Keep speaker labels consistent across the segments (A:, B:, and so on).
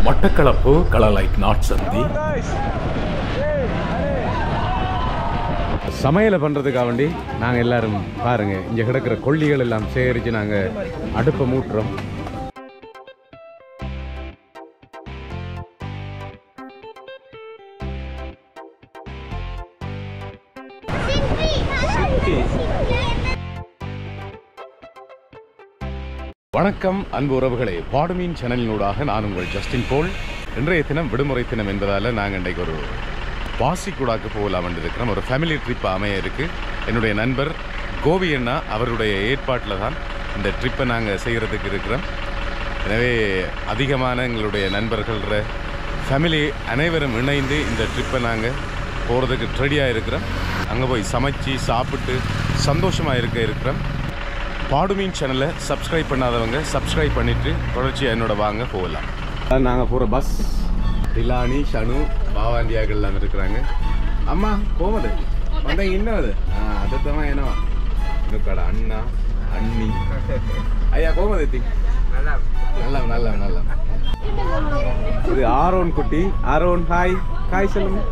A: Batticaloa கலலைட் not சந்தி சமையலை பண்ணுறதுக்காக வேண்டி நாங்கள் எல்லாரும் பாருங்கள் இங்கே கிடக்கிற கொல்லிகள் எல்லாம் சேகரித்து நாங்கள் அடுப்பை மூட்டுறோம். வணக்கம் அன்பு உறவுகளே, பாடுமீன் சேனலினூடாக நான் உங்கள் ஜஸ்டின் போல். இன்றைய தினம் விடுமுறை தினம் என்பதால் நாங்கள் இன்றைக்கு ஒரு பாசிக்குடாக்கு போகலாம் வந்திருக்கிறோம். ஒரு ஃபேமிலி ட்ரிப் அமைய இருக்குது. என்னுடைய நண்பர் கோவி அண்ணா அவருடைய ஏற்பாட்டில் தான் இந்த ட்ரிப்பை நாங்கள் செய்கிறதுக்கு இருக்கிறோம். எனவே அதிகமான எங்களுடைய நண்பர்கள் ஃபேமிலி அனைவரும் இணைந்து இந்த ட்ரிப்பை நாங்கள் போகிறதுக்கு ரெடியாக இருக்கிறோம். அங்கே போய் சமைச்சு சாப்பிட்டு சந்தோஷமாக இருக்கிறோம். பாடுமீன் சேனலை சப்ஸ்கிரைப் பண்ணாதவங்க சப்ஸ்கிரைப் பண்ணிவிட்டு தொடர்ச்சியாக என்னோட வாங்க போகலாம். நாங்கள் போகிற பஸ் திலானி ஷனு பாவாண்டியாக்கள் எல்லாம் இருக்கிறாங்க. அம்மா போவது வந்தாங்க இன்னும் அது அதுதான் என்னவா இன்னும் அண்ணா அண்ணி ஐயா கோமதி தி நல்லா நல்லா நல்லா. இது ஆரோன் குட்டி. ஆரோன் ஹாய் ஹாய் சொல்லுங்க.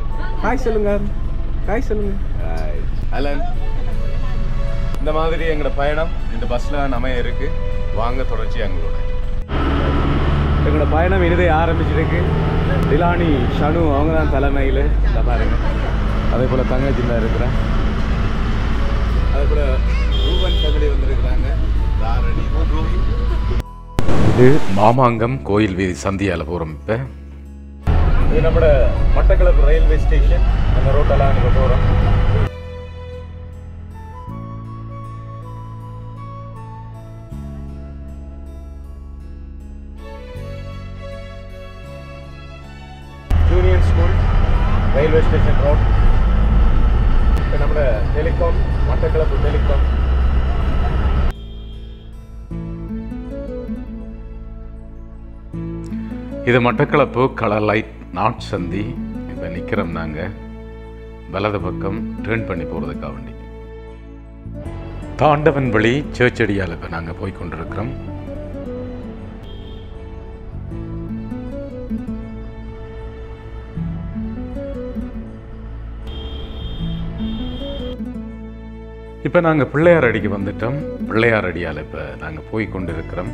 A: ஹாய் சொல்லுங்க. ஹாய் சொல்லுங்க. அலன். இந்த மாதிரி எங்களோட பயணம் இந்த பஸ்ஸில் அமைய இருக்கு. வாங்க தொடர்ச்சி எங்களோட பயணம் இனிதே ஆரம்பிச்சிருக்கு. திலானி ஷனு அவங்க தான் தலைமையில் பாருங்க. அதே போல் தங்கச்சி தான் இருக்கிறேன். அதே போல் ரூபன் ஃபேமிலி வந்திருக்கிறாங்க. தாரணி. இது மாமாங்கம் கோயில் வீதி சந்தியால் போகிறோம். இப்போ இது நம்மளோட மட்டக்களப்பு ரயில்வே ஸ்டேஷன். அந்த ரோட்டெல்லாம் நம்ம போகிறோம். Railway station road. இப்போ நம்ம டெலிகாம் மட்டக்களப்பு டெலிகாம். இது மட்டக்களப்பு கலலைட் நாட் சந்தி. இப்போ நிற்கிறோம் நாங்கள் வலது பக்கம் டேர்ன் பண்ணி போகிறதுக்காக வேண்டி. தாண்டவன் வழி சேச்சடியால் இப்போ நாங்கள் போய் கொண்டிருக்கிறோம். இப்போ நாங்கள் பிள்ளையார் அடிக்கு வந்துட்டோம். பிள்ளையார் அடியால் இப்போ நாங்கள் போய் கொண்டிருக்கிறோம்.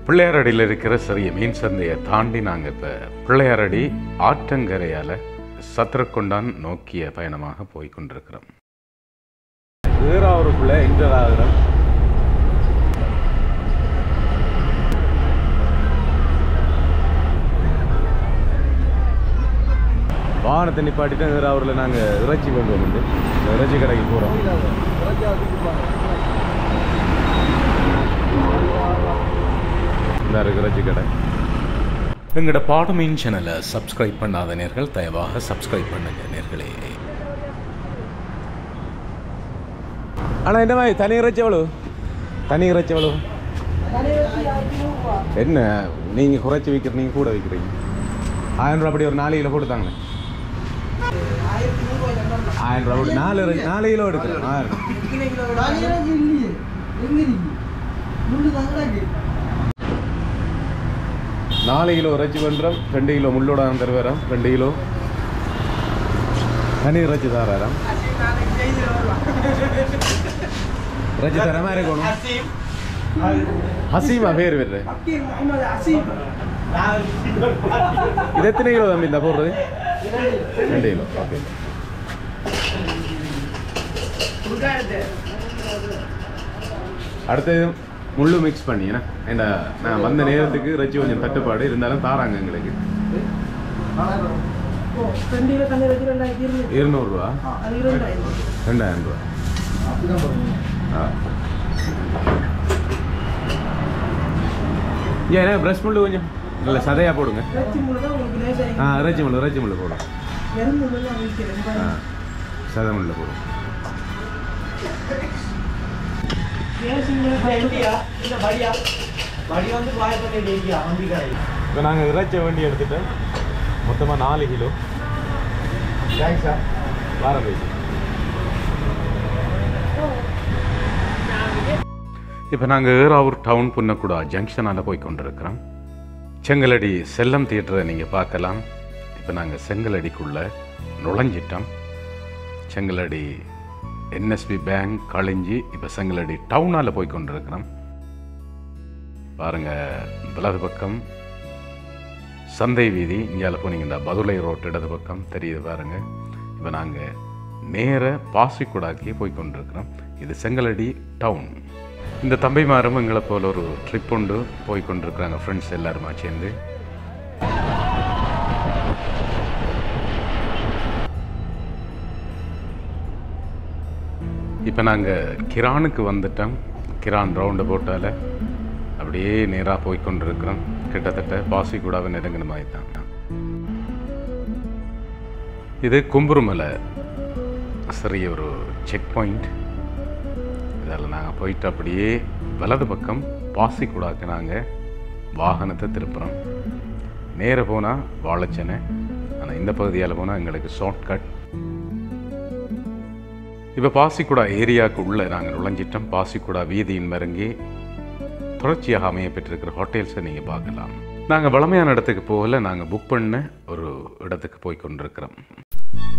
A: பிள்ளையார் அடியில் இருக்கிற சிறிய மீன் சந்தையை தாண்டி நாங்கள் இப்போ பிள்ளையார் அடி ஆற்றங்கரையால் சத்திரக்கொண்டான் நோக்கிய பயணமாக போய் கொண்டிருக்கிறோம். ஏறாவூருக்குள்ளே என்டர் ஆகிறோம். வாகனத்தை நிப்பாட்டிட்டு ஏறாவூரில் நாங்கள் இறைச்சி கொண்டு வந்து இறைச்சி கடைக்கு போகிறோம். இந்த இறைச்சி கடை. எங்களோட பாடுமீன் சேனலை சப்ஸ்கிரைப் பண்ணாத நேர்கள் தயவாக சப்ஸ்கிரைப் பண்ணுங்க நேர்களே. ஆனால் என்ன மாதிரி தனி இறைச்சி எவ்வளோ? தனி இறைச்சி எவ்வளோ? என்ன நீங்கள் குறைச்சி விற்கிற நீங்கள் கூட விற்கிறீங்க? 1000 ரூபா. அப்படி ஒரு 4 கிலோ கொடுத்தாங்க. 1000 ரூபா 4 கிலோ எடுக்கிறேன். 4 கிலோ இறைச்சி பண்ணுறோம். 2 கிலோ முள்ளோட தருவேறாம். 2 கிலோ தனி இறைச்சி தாராம். இறைச்சி தர மாதிரி இருக்கணும். ஹசீமா பேர் வேறு. இது எத்தனை கிலோ தம்பி இந்த போடுறது? 2 கிலோ. ஓகே. அடுத்தது முள்ளு மிக்ஸ் பண்ணி ஏன்னா நான் வந்த நேரத்துக்கு இறைச்சி கொஞ்சம் தட்டுப்பாடு இருந்தாலும் தாராங்க எங்களுக்கு. 200 ரூபா. 2000 ரூபா. ஏன்னா ப்ரஷ் முள்ளு கொஞ்சம் நல்ல சதையாக போடுங்க. இறைச்சி முள்ளு போடும். சதை முள்ளு போடும். இப்போ நாங்கள் இறைச்சி வண்டி எடுத்துட்டோம். மொத்தமாக 4 கிலோ. தேங்க்ஸா. வாரம் பேசி. இப்போ நாங்கள் ஏறாவூர் டவுன் புன்னக்குடா ஜங்ஷனால் போய் கொண்டிருக்கிறோம். செங்கலடி செல்லம் தியேட்டரை நீங்கள் பார்க்கலாம். இப்போ நாங்கள் செங்கலடிக்குள்ளே நுழைஞ்சிட்டோம். செங்கலடி NSB பேங்க் கழிஞ்சி இப்போ செங்கலடி டவுனால் போய் கொண்டிருக்கிறோம். பாருங்கள், வலது பக்கம் சந்தை வீதி, இங்கால போனீங்கன்னா பதுளை ரோட் இடது பக்கம் தெரியுது பாருங்கள். இப்போ நாங்கள் நேர பாசிக்குடாக்கி போய் கொண்டிருக்கிறோம். இது செங்கலடி டவுன். இந்த தம்பிமாரும் எங்களை போல் ஒரு ட்ரிப் உண்டு போய் கொண்டிருக்கிறாங்க, ஃப்ரெண்ட்ஸ் எல்லாருமா சேர்ந்து. இப்போ நாங்கள் கிரானுக்கு வந்துட்டோம். கிரான் ரவுண்டு போட்டால் அப்படியே நேராக போய் கொண்டிருக்கிறோம். கிட்டத்தட்ட பாசிக்குடாவை நெருங்கின மாதிரி தான். இது கும்புருமலை சிறிய ஒரு செக் பாயிண்ட். இதில் நாங்கள் போயிட்டு அப்படியே வலது பக்கம் பாசிக்குடாக்கு நாங்கள் வாகனத்தை திருப்புறோம். நேர போனால் வாழைச்சனை, ஆனால் இந்த பகுதியால் போனால் எங்களுக்கு ஷார்ட்கட். இப்போ பாசிக்குடா ஏரியாவுக்கு உள்ளே நாங்கள் நுழைஞ்சிட்டோம். பாசிக்குடா வீதியின் மருங்கி தொடர்ச்சியாக அமைய பெற்றிருக்கிற ஹோட்டல்ஸை நீங்கள் பார்க்கலாம். நாங்கள் வளமையான இடத்துக்கு போகல, நாங்கள் புக் பண்ண ஒரு இடத்துக்கு போய் கொண்டிருக்கிறோம்.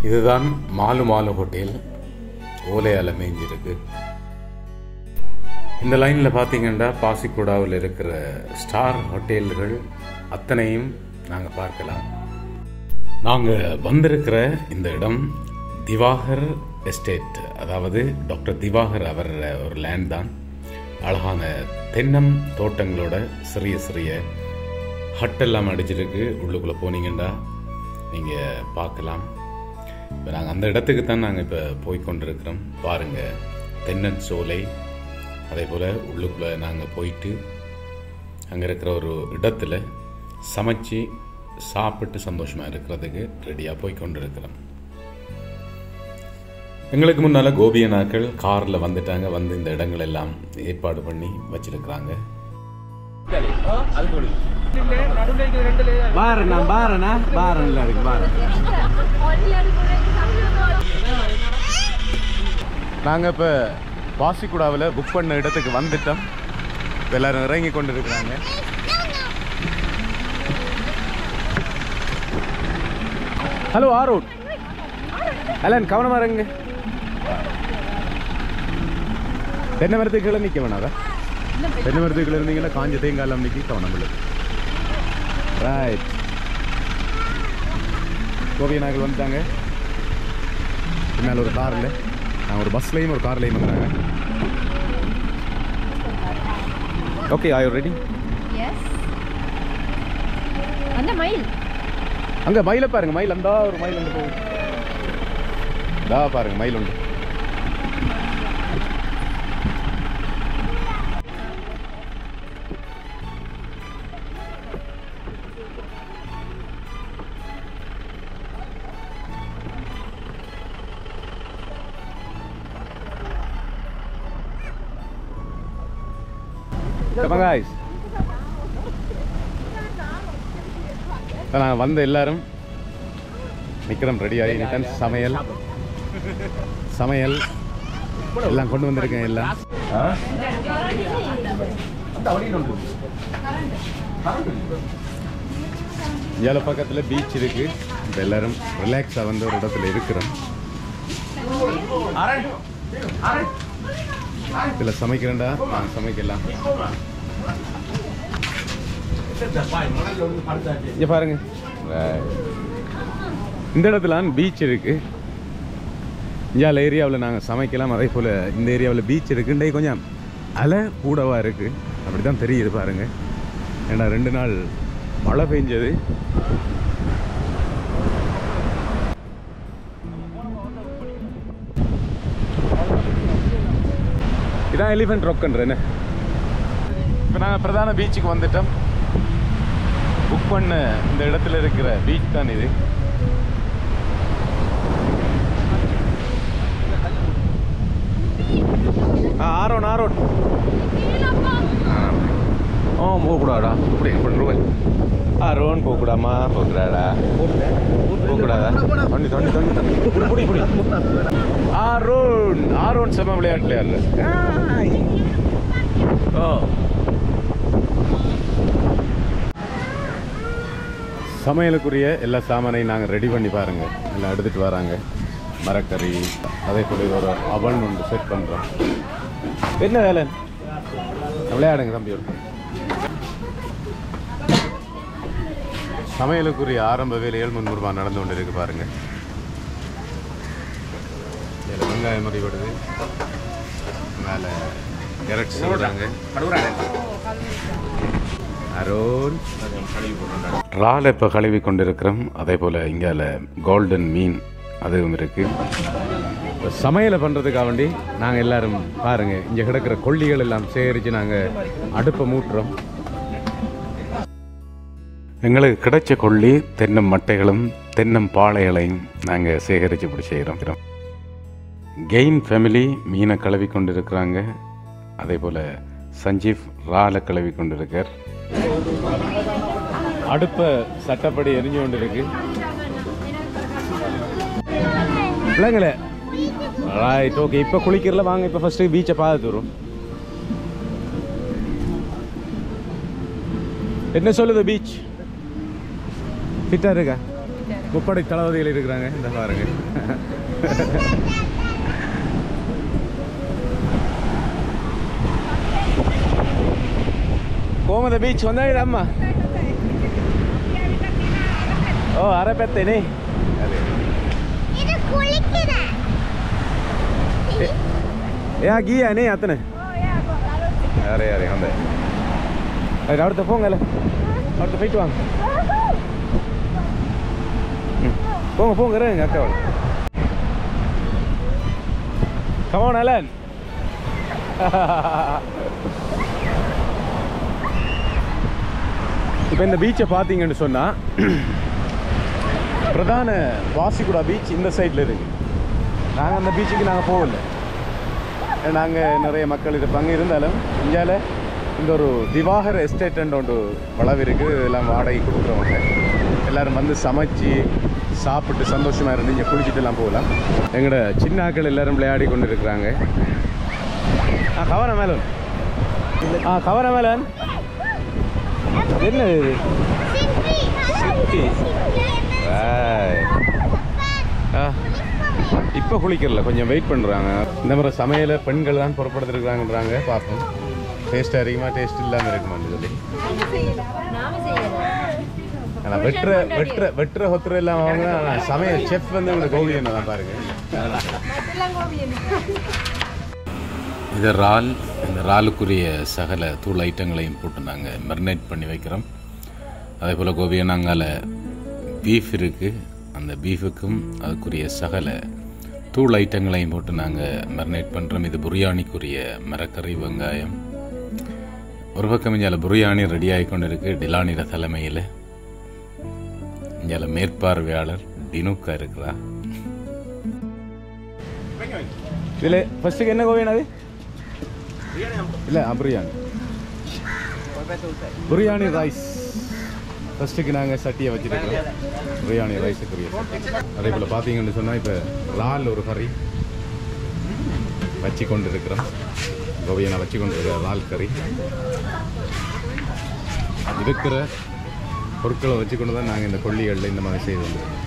A: இதுதான் மாலு மாலு ஹோட்டல், ஓலையால் மேய்ஞ்சிருக்கு. இந்த லைனில் பார்த்தீங்கன்னா பாசிக்குடாவில் இருக்கிற ஸ்டார் ஹோட்டல்கள் அத்தனையும் நாங்கள் பார்க்கலாம். நாங்கள் வந்திருக்கிற இந்த இடம் திவாகர் எஸ்டேட், அதாவது டாக்டர் திவாகர் அவர் ஒரு லேண்ட் தான். அழகான தென்னம் தோட்டங்களோட சிறிய சிறிய ஹட்டெல்லாம் அடிச்சிருக்கு. உள்ளுக்குள்ளே போனீங்கன்னா நீங்கள் பார்க்கலாம். இப்போ நாங்கள் அந்த இடத்துக்கு தான் நாங்கள் இப்போ போய்கொண்டிருக்கிறோம். பாருங்கள், தென்னன் சோலை. அதே போல் உள்ளுக்குள்ளே நாங்கள் போயிட்டு அங்கே இருக்கிற ஒரு இடத்துல சமைச்சு சாப்பிட்டு சந்தோஷமாக இருக்கிறதுக்கு ரெடியாக போய்கொண்டிருக்கிறோம். எங்களுக்கு முன்னால் கோபியனாக்கள் காரில் வந்துட்டாங்க. வந்து இந்த இடங்கள் எல்லாம் ஏற்பாடு பண்ணி வச்சிருக்கிறாங்க. நாங்கள் இப்போ பாசிக்குடாவில் புக் பண்ண இடத்துக்கு வந்துட்டோம். எல்லாரும் இறங்கி கொண்டு இருக்கிறாங்க. ஹலோ ஆரோட், அலன் கவனமா இருங்க. தென்னை மரத்துக்குள்ள நிற்க வேணாதா? தென்னை மரத்துக்குள்ள இருந்தீங்கன்னா காஞ்ச தேங்காய் நிற்கி கவனம் இல்லை. ரைட், கோபியனாக்கள் வந்துட்டாங்க. பின்னால் ஒரு காரில், நாங்கள் ஒரு பஸ்லையும் ஒரு கார்லையும் வந்துட்டாங்க. Okay, are you ready?
B: Yes. அந்த மயில்
A: அங்கே மயிலை பாருங்க. மயில் அந்த ஒரு மயில் வந்து போகும். இதா பாருங்க, மயில் உண்டு. நாங்கள் வந்த எல்லாரும் நிற்கிறோம், ரெடி ஆகிட்டேன். சமையல் சமையல் எல்லாம் கொண்டு வந்திருக்கேன். எல்லாம் ஏழை பக்கத்தில் பீச் இருக்கு. இப்போ எல்லாரும் ரிலாக்ஸாக வந்து ஒரு இடத்துல இருக்கிறோம். இதில் சமைக்கிறேன்டா, நாங்கள் சமைக்கலாம். இங்கே பாருங்க, இந்த இடத்துல பீச் இருக்கு. இந்தியாவில் ஏரியாவில் நாங்கள் சமைக்கலாம். அதே போல் இந்த ஏரியாவில் பீச் இருக்கு. இன்றைக்கு கொஞ்சம் அலை கூடவாக இருக்கு, அப்படி தான் தெரியுது பாருங்க. ஏன்னா 2 நாள் மழை பெஞ்சது. இதான் எலிஃபென்ட் ராக்ன்றேன்னு. இப்போ நாங்கள் பிரதான பீச்சுக்கு வந்துட்டோம். புக் பண்ண இந்த இடத்துல இருக்கிற பீச் தான் இது. ஆரோன் ஆரோன் போகக்கூடாடா. இப்படி பண்ணுறேன். ஆரோன் போகக்கூடாமா? போகக்கூடாடா, போகக்கூடாதா? தண்ணி தண்ணி தண்ணி தண்ணி புடி புடி. ஆரோன் ஆரோன் செம்ம விளையாட்டுலையா இல்லை? ஓ சமையலுக்குரிய எல்லா சாமானையும் நாங்கள் ரெடி பண்ணி பாருங்கள் எல்லாம் எடுத்துகிட்டு வராங்க. மரக்கறி, அதே போல் இது ஒரு அவன் ஒன்று செட் பண்ணுறோம். என்ன வேலை விளையாடுங்க தம்பியோட. சமையலுக்குரிய ஆரம்ப வேலைகள் முன்முறமாக நடந்து கொண்டு இருக்கு பாருங்கள். இதில் வெங்காயம் மறிபடுது, மேலே கேரட் சொல்கிறாங்க. அரோன் இறால் இப்போ கழுவி கொண்டிருக்கிறோம். அதே போல் இங்கே கோல்டன் மீன் அதுவும் இருக்குது. இப்போ சமையலை பண்ணுறதுக்காக வேண்டி நாங்கள் எல்லோரும் பாருங்கள் இங்கே கிடக்கிற கொல்லிகள் எல்லாம் சேகரித்து நாங்கள் அடுப்பை மூட்டுறோம். எங்களுக்கு கிடைச்ச கொல்லி தென்னம் மட்டைகளும் தென்னம் பாளைகளையும் நாங்கள் சேகரித்து இப்படி செய்கிறோம். கெயின் ஃபேமிலி மீனை கழுவி கொண்டிருக்கிறாங்க. அதே போல் சஞ்சீவ் இறாலை கழுவி கொண்டிருக்கார். அடுப்பை சட்டப்படி எரிஞ்சு கொண்டு இருக்கு. பிள்ளைங்களே ரைட் ஓகே. இப்போ குளிக்கிறல வாங்க. இப்போ ஃபஸ்ட்டு பீச்சை பார்த்துட்டு வரும். என்ன சொல்லுது பீச்? ஃபிட்டாக இருக்கா? முப்படை தளபதிகள் இருக்கிறாங்க. இந்த பாருங்க. கோமத பீச் வந்தாங்க அம்மா. ஓ அரப்பத்தேனே யா கீயா நீ அத்தனை யாரே யாரே அந்த அடுத்த போங்கல்ல, அடுத்த போயிட்டு வாங்க. போங்க போங்க எங்கள் அக்காவோட. Come on. இப்போ இந்த பீச்சை பார்த்தீங்கன்னு சொன்னால் பிரதான பாசிக்குடா பீச் இந்த சைடில் இருக்குது. நாங்கள் அந்த பீச்சுக்கு நாங்கள் போகல. நாங்கள் நிறைய மக்கள் இருப்பாங்க. இருந்தாலும் இந்தியாவில் இந்த ஒரு திவாகர் எஸ்டேட் ஒன்று வளவு இருக்குது. இதெல்லாம் வாடகை கொடுக்குறவங்க எல்லோரும் வந்து சமைச்சு சாப்பிட்டு சந்தோஷமாக இருந்து இங்கே குளிச்சுட்டுலாம் போகலாம். எங்களோட சின்ன ஆக்கள் எல்லோரும் விளையாடி கொண்டு இருக்கிறாங்க. கவன மேலன். கவன மேலன் என்ன இது? இப்போ குளிக்கிறல, கொஞ்சம் வெயிட் பண்ணுறாங்க. இந்த மாதிரி சமையலை பெண்கள் தான் புறப்படுத்திருக்காங்கன்றாங்க. பார்ப்போம் டேஸ்ட் அதிகமா டேஸ்ட் இல்லாமல் இருக்குமான்னு சொல்லி. ஆனால் வெட்டுற ஹொத்துற எல்லாம் வாங்கினா சமையல் செஃப் வந்து உங்களுக்கு கோவியனை தான் பாருங்க. இது இறால். இந்த இறாலுக்குரிய சகல தூள் ஐட்டங்களையும் போட்டு நாங்கள் மெரினேட் பண்ணி வைக்கிறோம். அதே போல் கோபியை நாங்கள் பீஃப் இருக்குது. அந்த பீஃபுக்கும் அதுக்குரிய சகல தூள் ஐட்டங்களையும் போட்டு நாங்கள் மெரினேட் பண்ணுறோம். இது பிரியாணிக்குரிய மரக்கறி, வெங்காயம். ஒரு பக்கம் இங்கே பிரியாணி ரெடி ஆகி கொண்டு இருக்குது டிலானிட தலைமையில். இங்கே மேற்பார்வையாளர் டினுக்கா இருக்கிறா. இதில் ஃபஸ்ட்டுக்கு என்ன கோவியனாது இல்லை பிரியாணி பிரியாணி ரைஸ். ஃபஸ்ட்டுக்கு நாங்கள் சட்டியை வச்சுருக்கோம் பிரியாணி ரைஸுக்குரிய. அதே போல் பார்த்தீங்கன்னு சொன்னால் இப்போ இறால் ஒரு கறி வச்சு கொண்டு இருக்கிறோம். கோவியனை வச்சு கொண்டு இருக்கிற இறால் கறி. இருக்கிற பொருட்களை வச்சு கொண்டு தான் நாங்கள் இந்த கொல்லிகளில் இந்த மாதிரி செய்து வந்துருக்கோம்.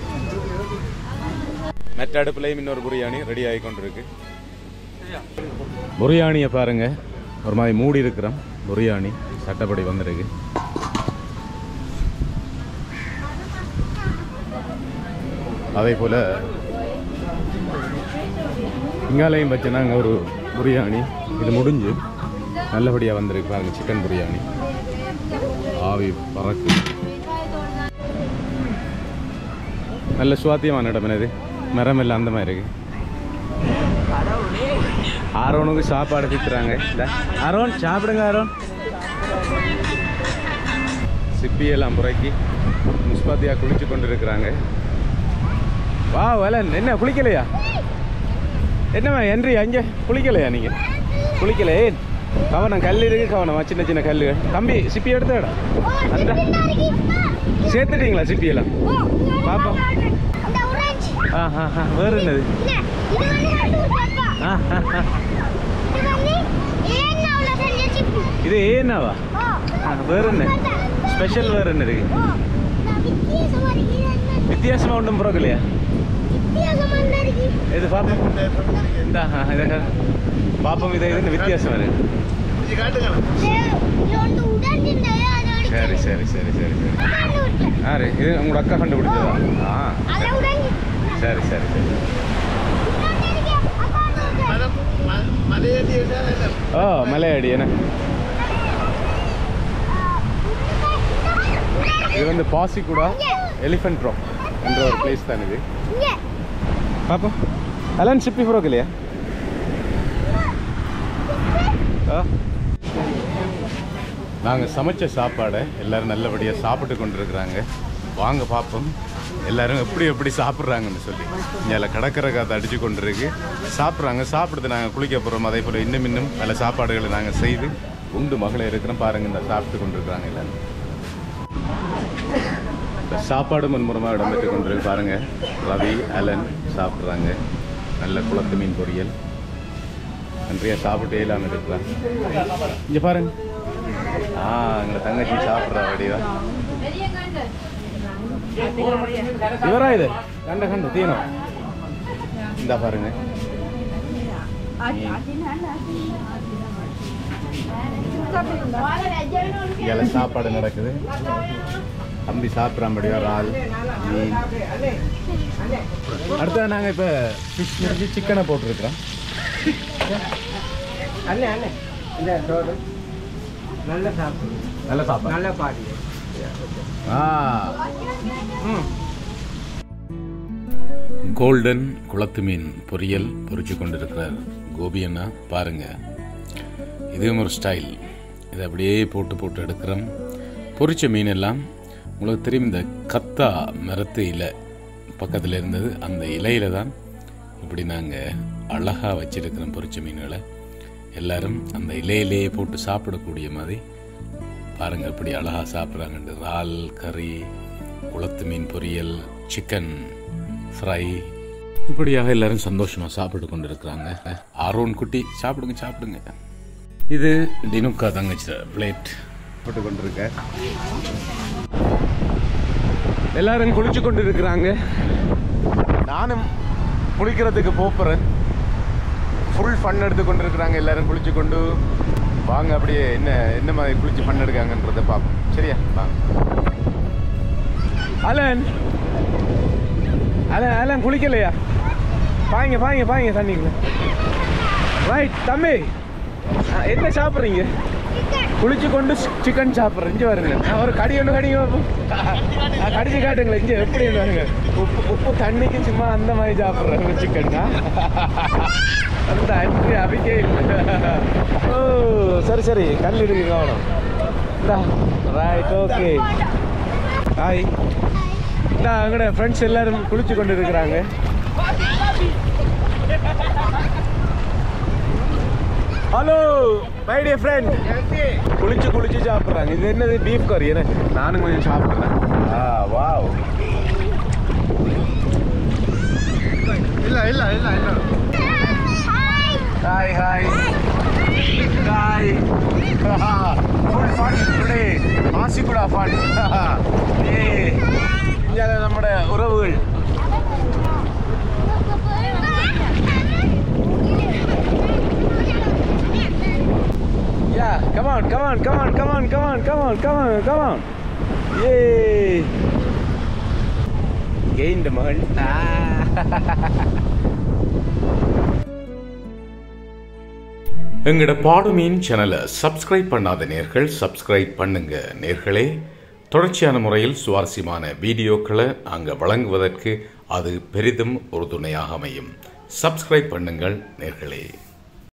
A: மற்ற அடுப்புலையும் இன்னொரு பிரியாணி ரெடி ஆகி கொண்டு இருக்கு. பிரியாணியை பாருங்கள், ஒரு மாதிரி மூடி இருக்கிறோம். பிரியாணி சட்டப்படி வந்துருக்கு. அதே போல் இங்காலையும் வச்சோன்னா அங்கே ஒரு பிரியாணி இது முடிஞ்சு நல்லபடியாக வந்திருக்கு பாருங்கள். சிக்கன் பிரியாணி ஆவி பறக்கு. நல்ல சுவாத்தியமான இடம். இது மரம் எல்லாம் அந்த மாதிரி இருக்கு. ஆரோனுக்கு சாப்பாடு திட்டுறாங்க. ஆரோன் சாப்பிடுங்க. ஆரோன் சிப்பியெல்லாம் புறக்கி முஸ்பாத்தியாக குளிச்சு கொண்டு இருக்கிறாங்க. வா வலன், என்ன குளிக்கலையா? என்னம்மா என்றி அங்கே குளிக்கலையா? நீங்கள் குளிக்கல? ஏன் கவனம் கல் இருக்கு, கவனமா சின்ன சின்ன கல்லுகள். தம்பி சிப்பி எடுத்துடா. அந்த சேர்த்துட்டீங்களா சிப்பியெல்லாம்? பாப்போம். வேறு என்னது? இது ஏன்னாவா? வேறு என்ன ஸ்பெஷல்? வேறு என்ன இருக்கு? வித்தியாசமா ஒன்றும் பிறக்கலையா இது பாப்போம் இந்த இதை பாப்போம் இதை இது வித்தியாசம் வேறு சரி சரி சரி சரி சரி யாரு இது உங்களோட அக்கா கண்டுபிடிச்சதா சரி சரி சரி ஓ மலையாடி என்ன இது வந்து பாசிக்குடா எலிஃபென்ட் ட்ராப் என்ற ஒரு பிளேஸ் தான் இது பாப்போம் அலன் ஷிப்பி ஃப்ரோக் இல்லையா நாங்கள் சமைச்ச சாப்பாடை எல்லோரும் நல்லபடியாக சாப்பிட்டு கொண்டிருக்கிறாங்க வாங்க பார்ப்போம் எல்லோரும் எப்படி சாப்பிட்றாங்கன்னு சொல்லி இங்கே கடற்கரை காற்று அடித்து கொண்டிருக்கு சாப்பிட்றாங்க சாப்பிடுறது நாங்கள் குளிக்க போகிறோம் அதே போல் இன்னும் பல சாப்பாடுகளை நாங்கள் செய்து உண்டு மகளே இருக்கிறோம் பாருங்கள் இந்த சாப்பிட்டு கொண்டிருக்கிறாங்க எல்லோரும் சாப்பாடு முன்முறமாக இடம்பெற்று கொண்டிருக்கு பாருங்கள் ரவி அலன் சாப்பிட்றாங்க நல்ல குளத்து மீன் பொரியல் நன்றியாக சாப்பிட்டு இல்லாமல் இருக்கிறாங்க இங்கே பாருங்க எங்களை தங்கச்சி சாப்பிட்றா வடிவா இவரா இது கண்ட தீனம் இந்த பாருங்க இங்கே சாப்பாடு நடக்குது தம்பி சாப்பிட்றாம்படியா இறால் மீன் அடுத்தது நாங்கள் இப்போ ஃபிஷ் முடிஞ்சு சிக்கனை போட்டிருக்கிறோம்
B: நல்ல சாப்பாடு நல்ல பாடி
A: கோல்டன் குளத்து மீன் பொரியல் பொரிச்சு கொண்டிருக்கிறார் கோபி அண்ணா பாருங்க இதுவும் ஒரு ஸ்டைல் இதை அப்படியே போட்டு எடுக்கிறோம் பொரிச்ச மீன் எல்லாம் உங்களுக்கு தெரியும் இந்த கத்தா மரத்து இலை பக்கத்தில் இருந்தது அந்த இலையில தான் இப்படி நாங்கள் அழகாக வச்சிருக்கிறோம் பொரிச்ச மீன்களை எல்லாரும் அந்த இலையிலேயே போட்டு சாப்பிடக்கூடிய மாதிரி பாருங்கள் இப்படி அழகாக சாப்பிட்றாங்கண்டு இறால் கறி குளத்து மீன் பொரியல் சிக்கன் ஃப்ரை இப்படியாக எல்லாரும் சந்தோஷமாக சாப்பிட்டு கொண்டு இருக்கிறாங்க ஆரோன் குட்டி சாப்பிடுங்க இது டினுக்கா தங்கச்சி பிளேட் போட்டு கொண்டிருக்க எல்லாரும் குளிச்சு கொண்டு இருக்கிறாங்க நானும் குளிக்கிறதுக்கு போகிறேன் ஃபுல் ஃபன் எடுத்து கொண்டு இருக்கிறாங்க எல்லாரும் குளிச்சு கொண்டு வாங்க அப்படியே என்ன மாதிரி குளிச்சு ஃபன் எடுக்காங்கன்றதை பார்ப்போம் சரியா அலன் குளிக்கலையா பாய்ங்க தண்ணிக்குள்ள ரைட் தம்பி என்ன சாப்பிட்றீங்க குளிச்சு கொண்டு சிக்கன் சாப்பிட்றேன் இங்கே வருங்க ஒரு கடிக்க கடிச்சு காட்டுங்களேன் இங்கே எப்படி வருங்க உப்பு தண்ணிக்கு சும்மா அந்த மாதிரி சாப்பிட்றேன் சிக்கன் அந்த அன்பு அபிக்கே இல்லை ஓ சரி கல் இருக்கு கவனம் ரைட் ஓகே ஹாய் அங்கட ஃப்ரெண்ட்ஸ் எல்லாரும் குளிச்சு கொண்டு இருக்கிறாங்க ஹலோ மை டியர் ஃப்ரெண்ட் குளிச்சு சாப்பிட்றாங்க இது என்னது பீஃப் கறி என்ன நானும் கொஞ்சம் சாப்பிட்றேன் வாவ் இல்ல hi full fun today Pasikuda fun இங்கே നമ്മുടെ உறவுகள் Yeah, come on. Yay! Gain the man. எங்கட பாடுமீன் சேனலை சப்ஸ்கிரைப் பண்ணாத நேர்கள் சப்ஸ்கிரைப் பண்ணுங்க நேர்களே தொடர்ச்சியான முறையில் சுவாரஸ்யமான வீடியோக்களை அங்கே வழங்குவதற்கு அது பெரிதும் ஒரு துணையாக அமையும் சப்ஸ்கிரைப் பண்ணுங்கள் நேர்களே